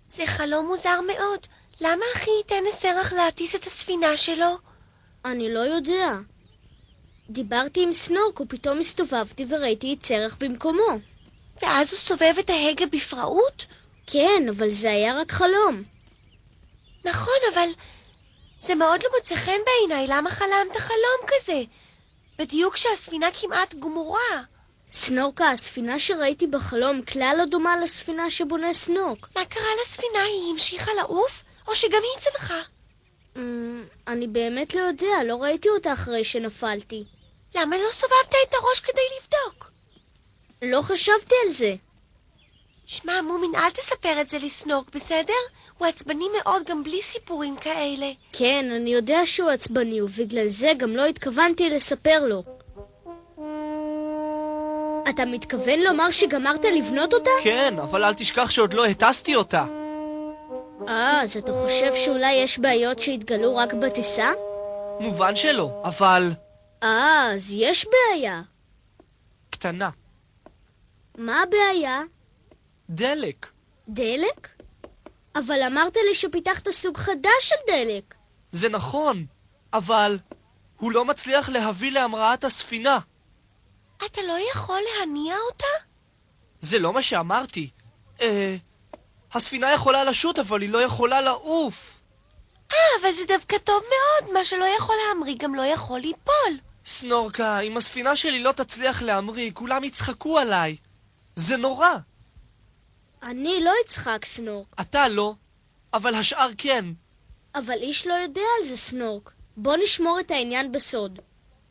זה חלום מוזר מאוד. למה אחי ייתן לסרח להטיס את הספינה שלו? אני לא יודע. דיברתי עם סנורק ופתאום הסתובבתי וראיתי את סרח במקומו. ואז הוא סובב את ההגה בפראות? כן, אבל זה היה רק חלום. נכון, אבל זה מאוד לא מוצא חן בעיניי. למה חלמת חלום כזה? בדיוק כשהספינה כמעט גמורה. סנורק, הספינה שראיתי בחלום כלל לא דומה לספינה שבונה סנורק. מה קרה לספינה? היא המשיכה לעוף? או שגם היא צנחה? אני באמת לא יודע, לא ראיתי אותה אחרי שנפלתי. למה לא סובבת את הראש כדי לבדוק? לא חשבתי על זה. שמע, מומין, אל תספר את זה לסנורק, בסדר? הוא עצבני מאוד גם בלי סיפורים כאלה. כן, אני יודע שהוא עצבני, ובגלל זה גם לא התכוונתי לספר לו. אתה מתכוון לומר שגמרת לבנות אותה? כן, אבל אל תשכח שעוד לא הטסתי אותה. אז אתה חושב שאולי יש בעיות שהתגלו רק בטיסה? מובן שלא, אבל אז יש בעיה. קטנה. מה הבעיה? דלק. דלק? אבל אמרת לי שפיתחת סוג חדש של דלק. זה נכון, אבל הוא לא מצליח להביא להמראת הספינה. אתה לא יכול להניע אותה? זה לא מה שאמרתי. הספינה יכולה לשוט, אבל היא לא יכולה לעוף. אבל זה דווקא טוב מאוד. מה שלא יכול להמריא גם לא יכול ליפול. סנורקה, אם הספינה שלי לא תצליח להמריא, כולם יצחקו עליי. זה נורא. אני לא אצחק, סנורק. אתה לא, אבל השאר כן. אבל איש לא יודע על זה, סנורק. בוא נשמור את העניין בסוד.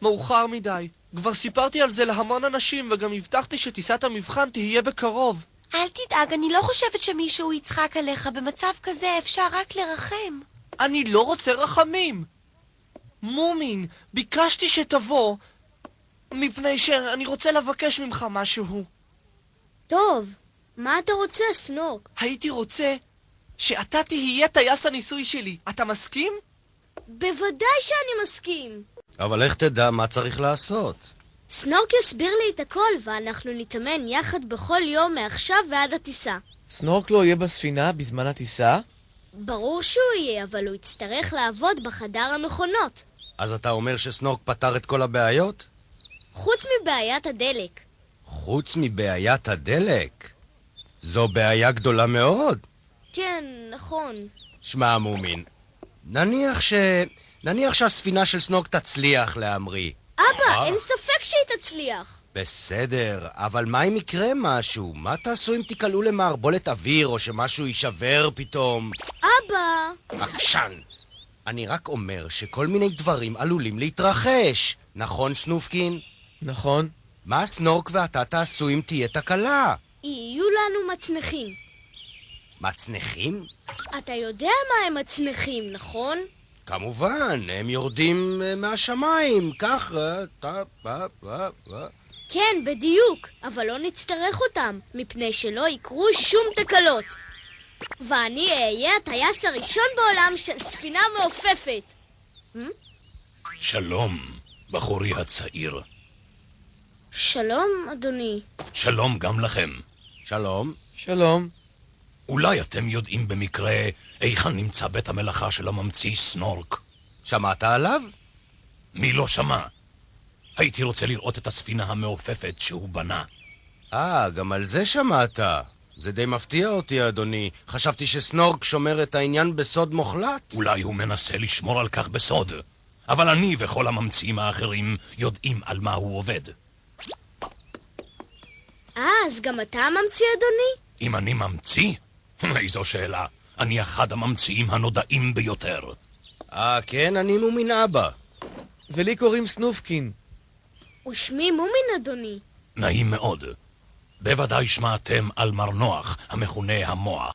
מאוחר מדי. כבר סיפרתי על זה להמון אנשים, וגם הבטחתי שטיסת המבחן תהיה בקרוב. אל תדאג, אני לא חושבת שמישהו יצחק עליך. במצב כזה אפשר רק לרחם. אני לא רוצה רחמים. מומין, ביקשתי שתבוא, מפני שאני רוצה לבקש ממך משהו. טוב, מה אתה רוצה, סנורק? הייתי רוצה שאתה תהיה טייס הניסוי שלי. אתה מסכים? בוודאי שאני מסכים. אבל איך תדע מה צריך לעשות? סנורק יסביר לי את הכל, ואנחנו נתאמן יחד בכל יום מעכשיו ועד הטיסה. סנורק לא יהיה בספינה בזמן הטיסה? ברור שהוא יהיה, אבל הוא יצטרך לעבוד בחדר המכונות. אז אתה אומר שסנורק פתר את כל הבעיות? חוץ מבעיית הדלק. חוץ מבעיית הדלק? זו בעיה גדולה מאוד. כן, נכון. שמע, מומין, נניח שהספינה של סנורק תצליח להמריא. אבא, אין ספק שהיא תצליח. בסדר, אבל מה אם יקרה משהו? מה תעשו אם תיקלעו למערבולת אוויר או שמשהו יישבר פתאום? אבא! עקשן! אני רק אומר שכל מיני דברים עלולים להתרחש. נכון, סנופקין? נכון. מה סנורק ואתה תעשו אם תהיה תקלה? יהיו לנו מצנחים. מצנחים? אתה יודע מה הם מצנחים, נכון? כמובן, הם יורדים מהשמיים, ככה. כן, בדיוק, אבל לא נצטרך אותם, מפני שלא יקרו שום תקלות. ואני אהיה הטייס הראשון בעולם של ספינה מעופפת. שלום, בחורי הצעיר. שלום, אדוני. שלום גם לכם. שלום. שלום. אולי אתם יודעים במקרה היכן נמצא בית המלאכה של הממציא סנורק? שמעת עליו? מי לא שמע? הייתי רוצה לראות את הספינה המעופפת שהוא בנה. גם על זה שמעת. זה די מפתיע אותי, אדוני. חשבתי שסנורק שומר את העניין בסוד מוחלט. אולי הוא מנסה לשמור על כך בסוד, אבל אני וכל הממציאים האחרים יודעים על מה הוא עובד. אז גם אתה ממציא, אדוני? אם אני ממציא? איזו שאלה. אני אחד הממציאים הנודעים ביותר. כן, אני מומין אבא. ולי קוראים סנופקין. ושמי מומין, אדוני. נעים מאוד. בוודאי שמעתם על מר נוח, המכונה המוח.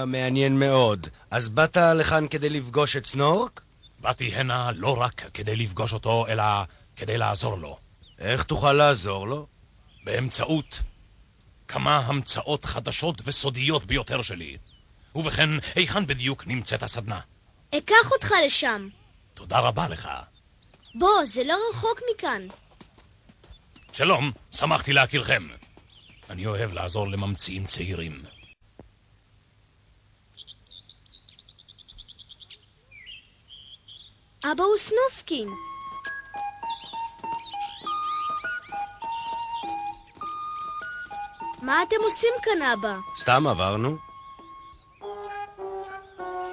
מעניין מאוד. אז באת לכאן כדי לפגוש את סנורק? באתי הנה לא רק כדי לפגוש אותו, אלא כדי לעזור לו. איך תוכל לעזור לו? באמצעות כמה המצאות חדשות וסודיות ביותר שלי. ובכן, היכן בדיוק נמצאת הסדנה? אקח אותך לשם. תודה רבה לך. בוא, זה לא רחוק מכאן. שלום, שמחתי להכירכם. אני אוהב לעזור לממציאים צעירים. אבא הוא סנופקין. מה אתם עושים כאן, אבא? סתם עברנו.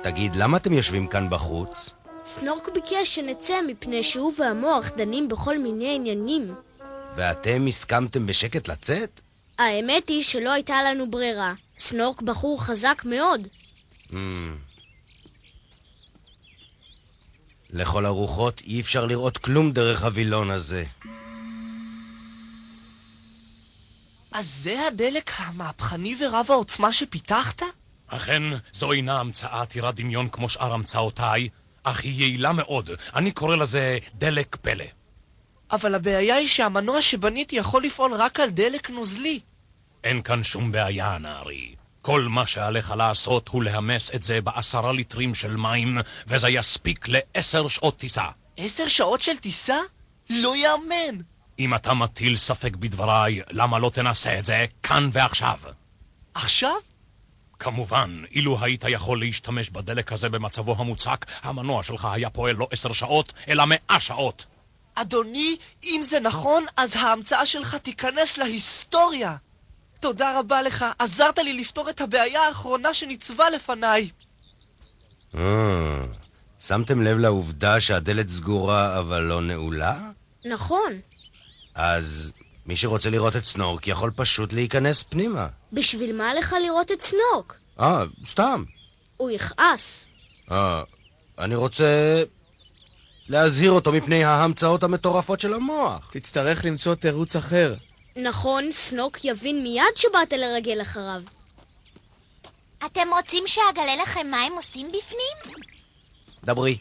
תגיד, למה אתם יושבים כאן בחוץ? סנורק ביקש שנצא מפני שהוא והמוח דנים בכל מיני עניינים. ואתם הסכמתם בשקט לצאת? האמת היא שלא הייתה לנו ברירה. סנורק בחור חזק מאוד. לכל הרוחות אי אפשר לראות כלום דרך הווילון הזה. אז זה הדלק המהפכני ורב העוצמה שפיתחת? אכן, זו אינה המצאה עתירת דמיון כמו שאר המצאותיי, אך היא יעילה מאוד. אני קורא לזה דלק פלא. אבל הבעיה היא שהמנוע שבניתי יכול לפעול רק על דלק נוזלי. אין כאן שום בעיה, נערי. כל מה שעליך לעשות הוא להמס את זה ב10 ליטרים של מים, וזה יספיק ל10 שעות טיסה. 10 שעות של טיסה? לא יאמן. אם אתה מטיל ספק בדבריי, למה לא תנסה את זה כאן ועכשיו? עכשיו? כמובן, אילו היית יכול להשתמש בדלק הזה במצבו המוצק, המנוע שלך היה פועל לא 10 שעות, אלא 100 שעות. אדוני, אם זה נכון, אז ההמצאה שלך תיכנס להיסטוריה. תודה רבה לך, עזרת לי לפתור את הבעיה האחרונה שניצבה לפניי. שמתם לב לעובדה שהדלת סגורה אבל לא נעולה? נכון. אז מי שרוצה לראות את סנורק יכול פשוט להיכנס פנימה. בשביל מה לך לראות את סנורק? סתם. הוא יכעס. אני רוצה להזהיר אותו מפני ההמצאות המטורפות של המוח. תצטרך למצוא תירוץ אחר. נכון, סנורק יבין מיד שבאת לרגל אחריו. אתם רוצים שאגלה לכם מה הם עושים בפנים? דברי.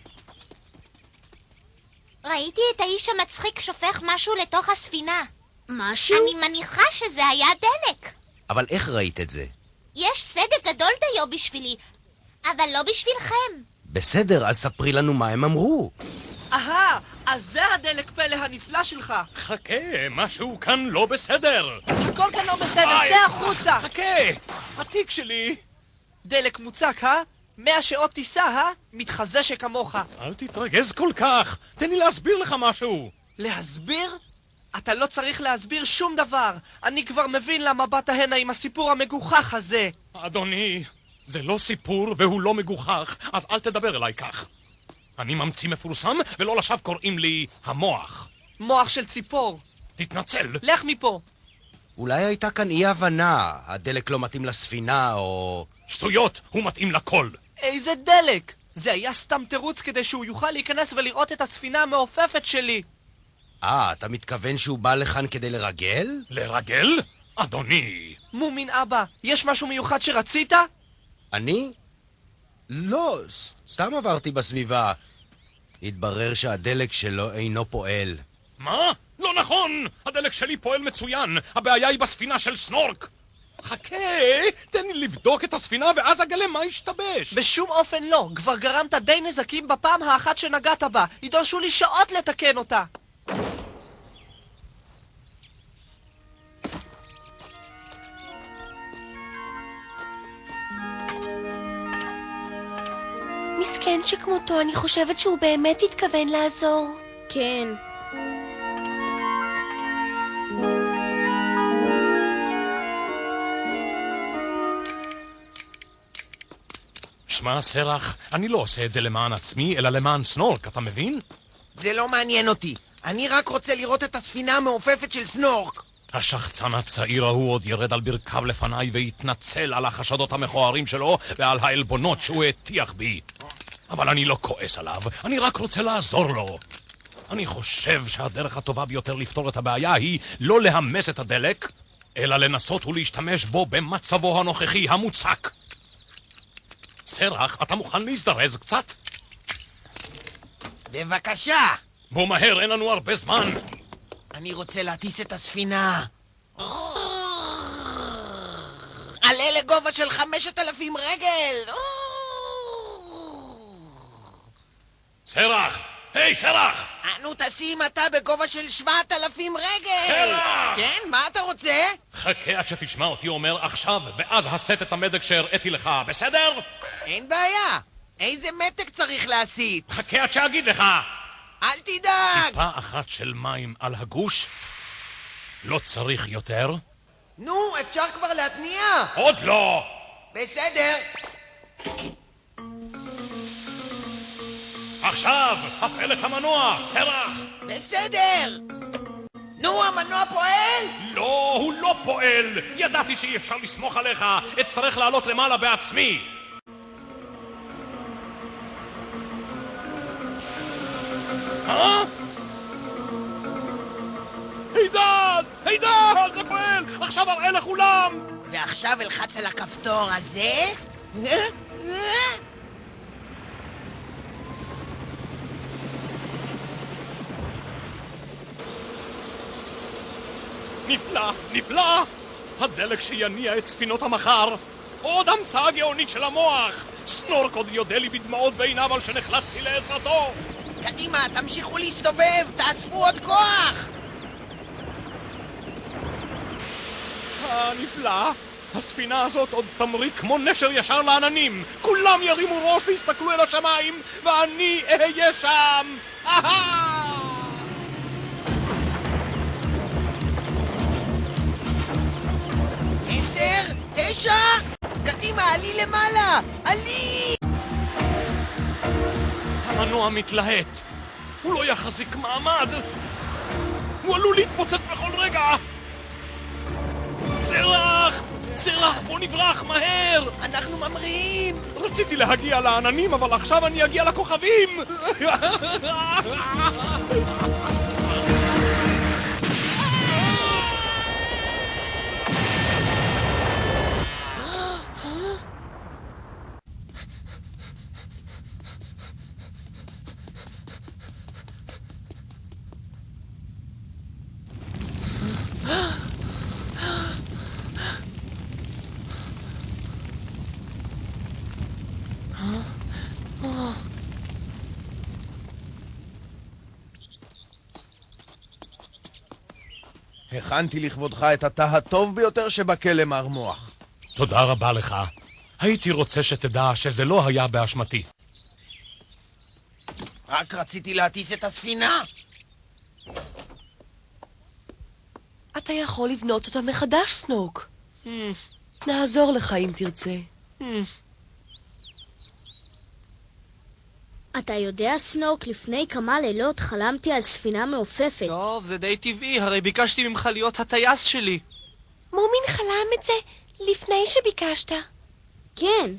ראיתי את האיש המצחיק שופך משהו לתוך הספינה. משהו? אני מניחה שזה היה דלק. אבל איך ראית את זה? יש סדק גדול דיו בשבילי, אבל לא בשבילכם. בסדר, אז ספרי לנו מה הם אמרו. אז זה הדלק פלא הנפלא שלך. חכה, משהו כאן לא בסדר. הכל כאן לא בסדר, צא החוצה. חכה, התיק שלי. דלק מוצק, 100 שעות טיסה, מתחזה שכמוך. אל תתרגז כל כך, תן לי להסביר לך משהו. להסביר? אתה לא צריך להסביר שום דבר. אני כבר מבין למה באת הנה עם הסיפור המגוחך הזה. אדוני, זה לא סיפור והוא לא מגוחך, אז אל תדבר אליי כך. אני ממציא מפורסם, ולא לשווא קוראים לי המוח. מוח של ציפור. תתנצל. לך מפה. אולי הייתה כאן אי-הבנה, הדלק לא מתאים לספינה או... שטויות, הוא מתאים לכל. איזה דלק! זה היה סתם תירוץ כדי שהוא יוכל להיכנס ולראות את הספינה המעופפת שלי. אתה מתכוון שהוא בא לכאן כדי לרגל? לרגל? אדוני. מומין אבא, יש משהו מיוחד שרצית? אני? לא, סתם עברתי בסביבה. התברר שהדלק שלו אינו פועל. מה? לא נכון! הדלק שלי פועל מצוין. הבעיה היא בספינה של סנורק. חכה, תן לי לבדוק את הספינה ואז אגלה מה השתבש. בשום אופן לא. כבר גרמת די נזקים בפעם האחת שנגעת בה. ידרשו לי שעות לתקן אותה. מסכן שכמותו, אני חושבת שהוא באמת התכוון לעזור. כן. שמע, סרח, אני לא עושה את זה למען עצמי, אלא למען סנורק, אתה מבין? זה לא מעניין אותי. אני רק רוצה לראות את הספינה המעופפת של סנורק. השחצן הצעיר ההוא עוד ירד על ברכיו לפניי ויתנצל על החשדות המכוערים שלו ועל העלבונות שהוא הטיח בי. אבל אני לא כועס עליו, אני רק רוצה לעזור לו. אני חושב שהדרך הטובה ביותר לפתור את הבעיה היא לא להמס את הדלק, אלא לנסות ולהשתמש בו במצבו הנוכחי המוצק. סרח, אתה מוכן להזדרז קצת? בבקשה. בוא מהר, אין לנו הרבה זמן. אני רוצה להטיס את הספינה. עלה לגובה של 5,000 רגל. סרח! היי, סרח! אנו טסים אתה בגובה של 7,000 רגל. סרח! כן, מה אתה רוצה? חכה עד שתשמע אותי אומר עכשיו, ואז הסט את המדק שהראיתי לך, בסדר? אין בעיה. איזה מתק צריך להסיט? חכה עד שאגיד לך. אל תדאג! טיפה אחת של מים על הגוש? לא צריך יותר? נו, אפשר כבר להתניע? עוד לא! בסדר. עכשיו, הפעל את המנוע, סרח! בסדר! נו, המנוע פועל? לא, הוא לא פועל! ידעתי שאי אפשר לסמוך עליך! אצטרך לעלות למעלה בעצמי! הידד! הידד! זה פועל! עכשיו אראה לכולם! ועכשיו אלחץ על הכפתור הזה? נפלא! נפלא! הדלק שיניע את ספינות המחר! עוד המצאה גאונית של המוח! סנורק עוד יודע לי בדמעות בעיניו על שנחלצתי לעזרתו! קדימה, תמשיכו להסתובב! תאספו עוד כוח! נפלא! הספינה הזאת עוד תמריא כמו נשר ישר לעננים! כולם ירימו ראש ויסתכלו אל השמיים, ואני אהיה שם! אהה! 10, 9, קדימה, עלי למעלה! עלי! המנוע מתלהט! הוא לא יחזיק מעמד! הוא עלול להתפוצץ בכל רגע! סרח! סרח, בוא נברח, מהר! אנחנו ממריאים! רציתי להגיע לעננים, אבל עכשיו אני אגיע לכוכבים! הכנתי לכבודך את התא הטוב ביותר שבכלא, מר מוח. תודה רבה לך. הייתי רוצה שתדע שזה לא היה באשמתי. רק רציתי להטיס את הספינה! אתה יכול לבנות אותה מחדש, סנוק. נעזור לך אם תרצה. אתה יודע, סנוק, לפני כמה לילות חלמתי על ספינה מעופפת. טוב, זה די טבעי, הרי ביקשתי ממך להיות הטייס שלי. מומין חלם את זה לפני שביקשת. כן.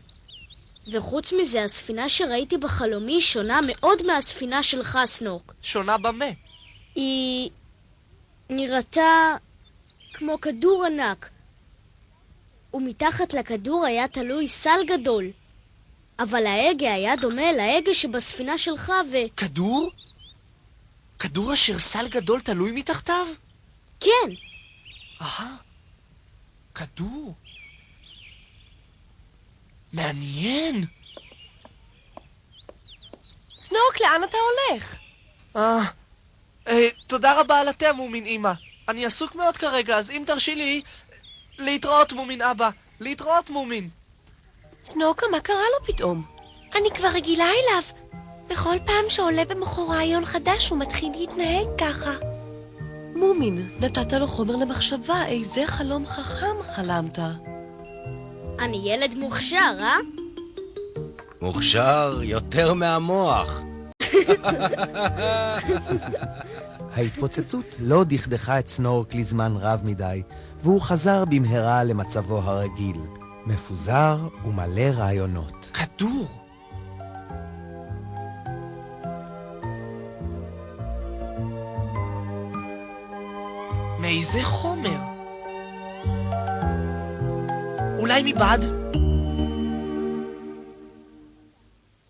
וחוץ מזה, הספינה שראיתי בחלומי שונה מאוד מהספינה שלך, סנוק. שונה במה? היא נראתה כמו כדור ענק. ומתחת לכדור היה תלוי סל גדול. אבל ההגה היה דומה להגה שבספינה שלך כדור? כדור אשר סל גדול תלוי מתחתיו? כן. כדור. מעניין. סנוק, לאן אתה הולך? תודה רבה על התה, מומין אמא. אני עסוק מאוד כרגע, אז אם תרשי לי... להתראות, מומין אבא. להתראות, מומין. סנוקה, מה קרה לו פתאום? אני כבר רגילה אליו. בכל פעם שעולה במוחו רעיון חדש הוא מתחיל להתנהג ככה. מומין, נתת לו חומר למחשבה, איזה חלום חכם חלמת. אני ילד מוכשר, אה? מוכשר יותר מהמוח. ההתפוצצות לא דכדכה את סנורק לזמן רב מדי, והוא חזר במהרה למצבו הרגיל, מפוזר ומלא רעיונות. כדור. מאיזה חומר? אולי מבד?